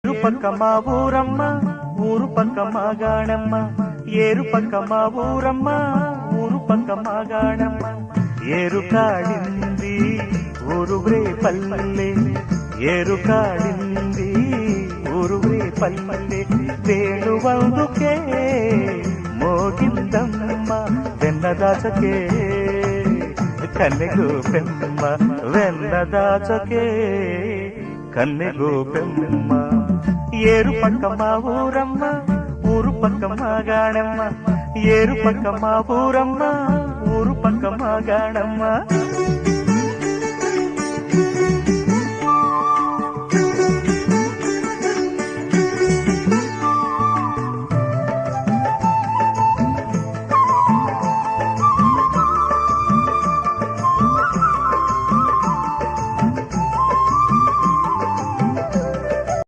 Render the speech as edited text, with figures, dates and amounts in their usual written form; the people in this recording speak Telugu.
ఏరు పక్క మా ఊరమ్మ ఊరు పక్క మా గాణమ్మ ఏరు పక్క మా ఊరమ్మ ఊరు పక్క మా గాణమ్మ ఏరు కాడింది ఊరువ్రే పల్లె ఏరు కాడింది ఊరువ్రే పల్లె వేణువందుకే మోగిందమ్మ వెన్నదాచకే కన్నెగు పెమ్మ వెన్నదాచకే కన్నెగు పెమ్మ ఏరు పక్క మా ఊరమ్మ ఊరు పక్క మా గాణమ్మ ఏరు పక్క మా ఊరమ్మ ఊరు పక్క మా గాణమ్మ